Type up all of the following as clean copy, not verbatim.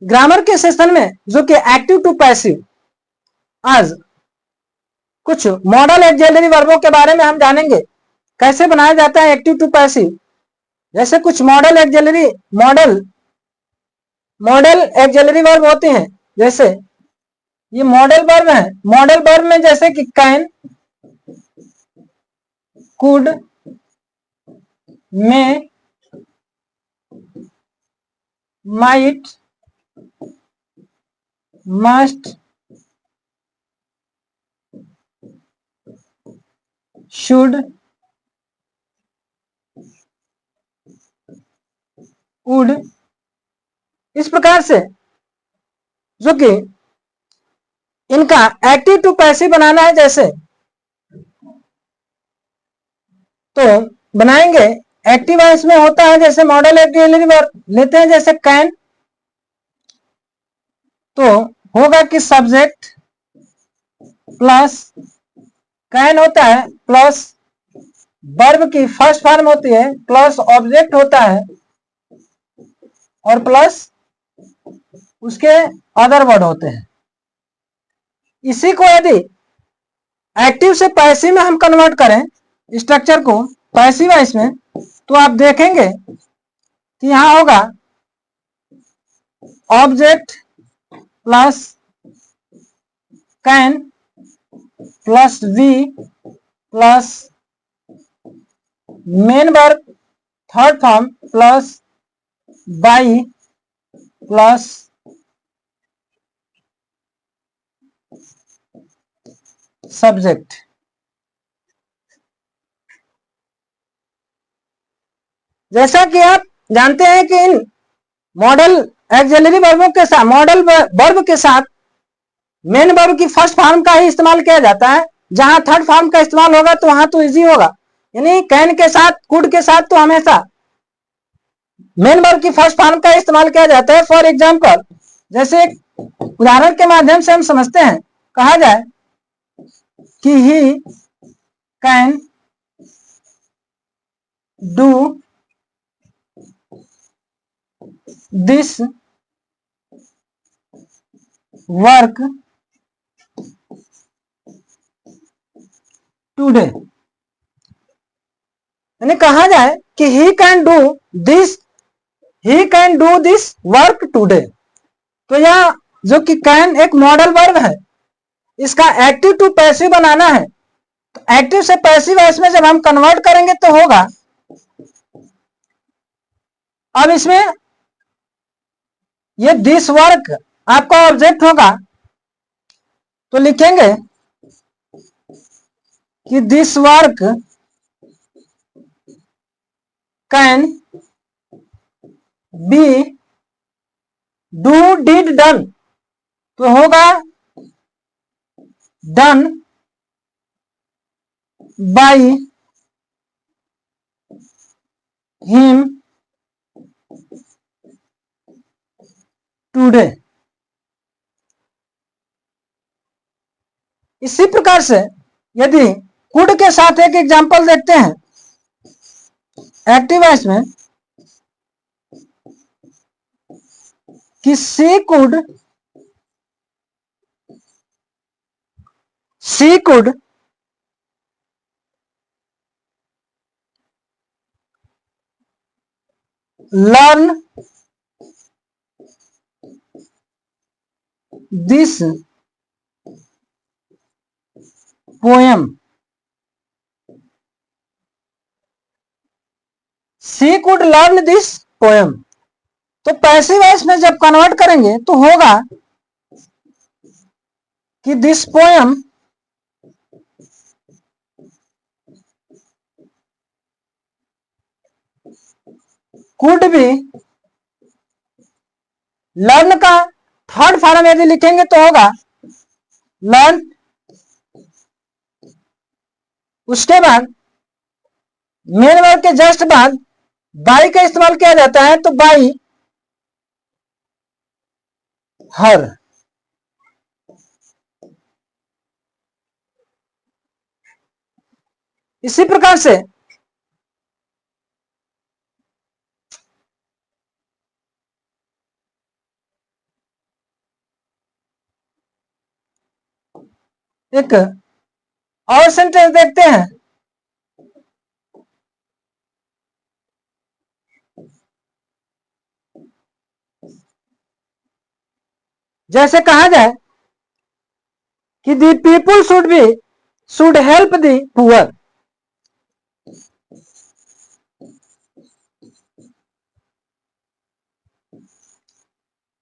Grammar के session में जो कि एक्टिव टू पैसिव, आज कुछ मॉडल ऑक्सिलरी वर्बों के बारे में हम जानेंगे, कैसे बनाया जाता है एक्टिव टू पैसिव। जैसे कुछ मॉडल ऑक्सिलरी वर्ब होते हैं, जैसे ये मॉडल वर्ब है। मॉडल वर्ब में जैसे कि can, could, may, might, must, should, would, इस प्रकार से जो कि इनका एक्टिव टू पैसिव बनाना है। जैसे तो बनाएंगे, एक्टिव वॉइस में होता है जैसे मॉडल ऑक्सिलरी वर्ब लेते हैं, जैसे कैन, तो होगा कि सब्जेक्ट प्लस कैन होता है प्लस वर्ब की फर्स्ट फॉर्म होती है प्लस ऑब्जेक्ट होता है और प्लस उसके अदर वर्ड होते हैं। इसी को यदि एक्टिव से पैसिव में हम कन्वर्ट करें, स्ट्रक्चर को पैसिव वॉइस में, तो आप देखेंगे कि यहां होगा object plus can plus be plus main verb third form plus by plus subject. जैसा कि आप जानते हैं कि इन मॉडल ऑक्सिलरी वर्बों के साथ, मॉडल वर्ब के साथ मेन वर्ब की फर्स्ट फॉर्म का ही इस्तेमाल किया जाता है। जहां थर्ड फॉर्म का इस्तेमाल होगा तो वहां तो इजी होगा, यानी कैन के साथ, कुड के साथ तो हमेशा मेन वर्ब की फर्स्ट फॉर्म का इस्तेमाल किया जाता है। फॉर एग्जाम्पल, जैसे एक उदाहरण के माध्यम से हम समझते हैं, कहा जाए कि he can do this work today, यानी कहा जाए कि he can do this work today. तो यह जो कि कैन एक मॉडल वर्ब है, इसका एक्टिव टू पैसिव बनाना है। तो एक्टिव से पैसिव इसमें जब हम कन्वर्ट करेंगे तो होगा, अब इसमें ये दिस वर्क आपका ऑब्जेक्ट होगा, तो लिखेंगे कि this work can be do did done, तो होगा डन बाई हिम टुडे। इसी प्रकार से यदि कुड के साथ एक एग्जांपल देखते हैं एक्टिव वॉइस में, कि she could learn this poem. She could learn this poem, तो पैसिव वॉइस में जब कन्वर्ट करेंगे तो होगा कि this poem could be, learn का थर्ड फॉर्म यदि लिखेंगे तो होगा लर्न, उसके बाद मेन वर्ब के जस्ट बाद बाई का इस्तेमाल किया जाता है, तो बाई हर। इसी प्रकार से एक और सेंटेंस देखते हैं। जैसे कहा जाए कि the people should help the poor.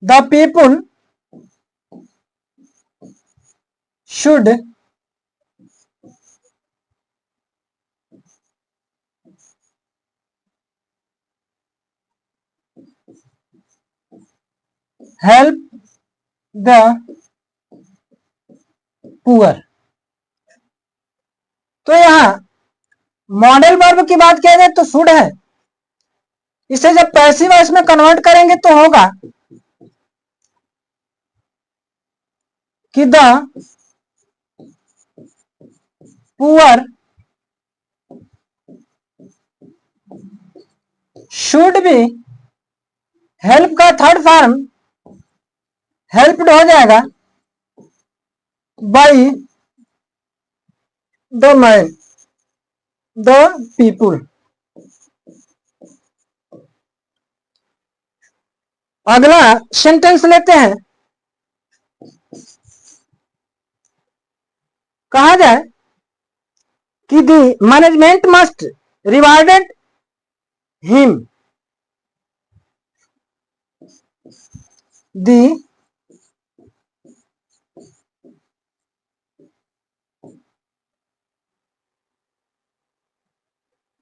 The people should help the poor. तो यहां मॉडल वर्ब की बात किया जाए तो शुड है। इसे जब पैसिव वॉइस में कन्वर्ट करेंगे तो होगा कि the poor should be, help का थर्ड फॉर्म हेल्प्ड हो जाएगा by the man, the people. अगला सेंटेंस लेते हैं। कहा जाए कि the management must rewarded him. The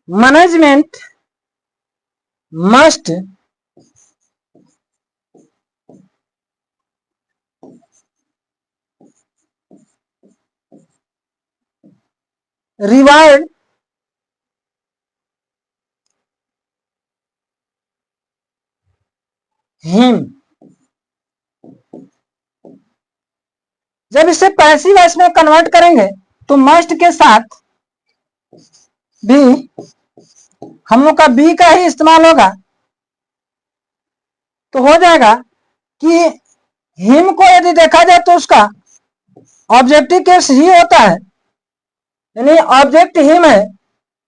management must reward him. जब इसे पैसिव वॉइस में कन्वर्ट करेंगे तो मस्ट के साथ भी हम लोग का बी का ही इस्तेमाल होगा। तो हो जाएगा कि हिम को यदि देखा जाए तो उसका ऑब्जेक्टिव केस ही होता है, यानी ऑब्जेक्ट हिम है,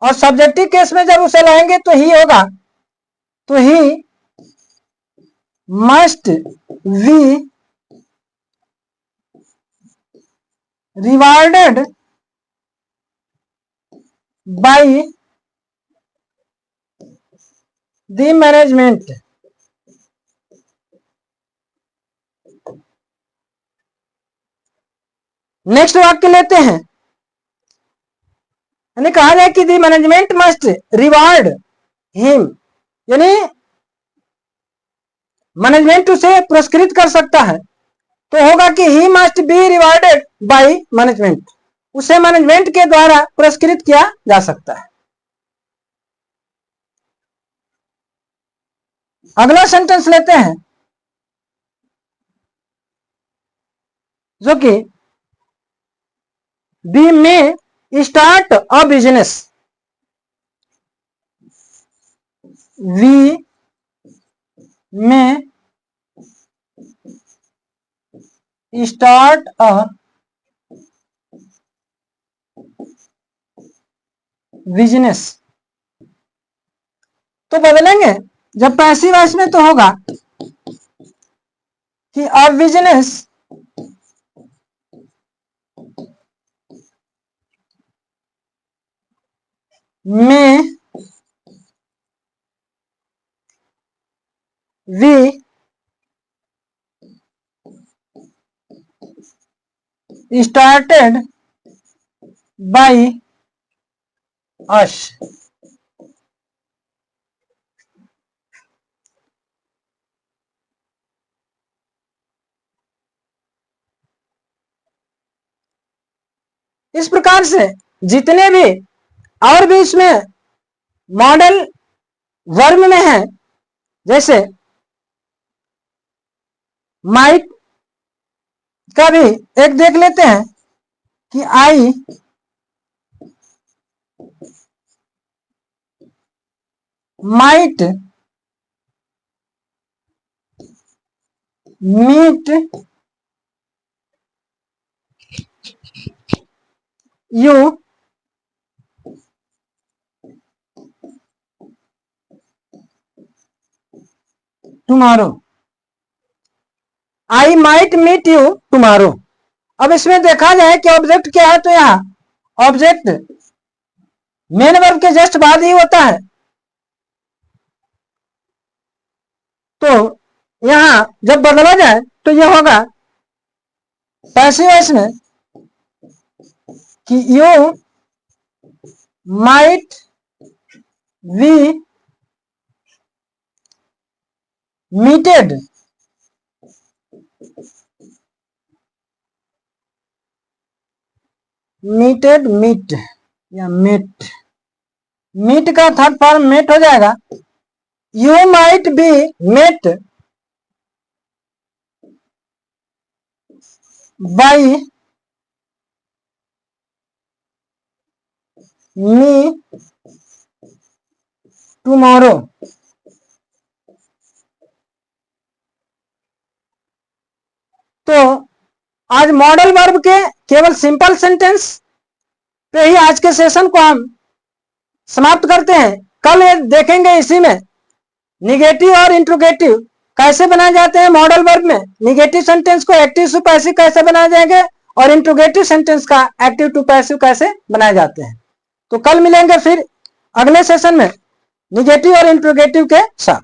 और सब्जेक्टिव केस में जब उसे लाएंगे तो ही होगा। तो he must be rewarded by the management. Next वाक्य लेते हैं। यानी कहा जाए कि the management must reward him, यानी मैनेजमेंट उसे पुरस्कृत कर सकता है। तो होगा कि he must be rewarded by management, उसे मैनेजमेंट के द्वारा पुरस्कृत किया जा सकता है। अगला सेंटेंस लेते हैं जो कि we may start a business. We may start a business. तो बदलेंगे जब पैसिव वॉइस में तो होगा कि a business may be started by us. इस प्रकार से जितने भी और भी इसमें मॉडल वर्ब में है, जैसे माइट का भी एक देख लेते हैं कि I might meet you tomorrow, I might meet you tomorrow। अब इसमें देखा जाए कि ऑब्जेक्ट क्या है, तो यहाँ ऑब्जेक्ट मेन वर्ब के जस्ट बाद ही होता है। तो यहां जब बदला जाए तो यह होगा पैसिव वॉइस में कि you might be meeted meet या मीट, मीट का थर्ड फॉर्म मेट हो जाएगा। You might be met by me tomorrow. तो आज मॉडल वर्ब के केवल सिंपल सेंटेंस पे ही आज के सेशन को हम समाप्त करते हैं। कल देखेंगे इसी में निगेटिव और इंट्रोगेटिव कैसे बनाए जाते हैं मॉडल वर्ब में, निगेटिव सेंटेंस को एक्टिव टू पैसिव कैसे बनाए जाएंगे और इंट्रोगेटिव सेंटेंस का एक्टिव टू पैसिव कैसे बनाए जाते हैं। तो कल मिलेंगे फिर अगले सेशन में निगेटिव और इंट्रोगेटिव के साथ।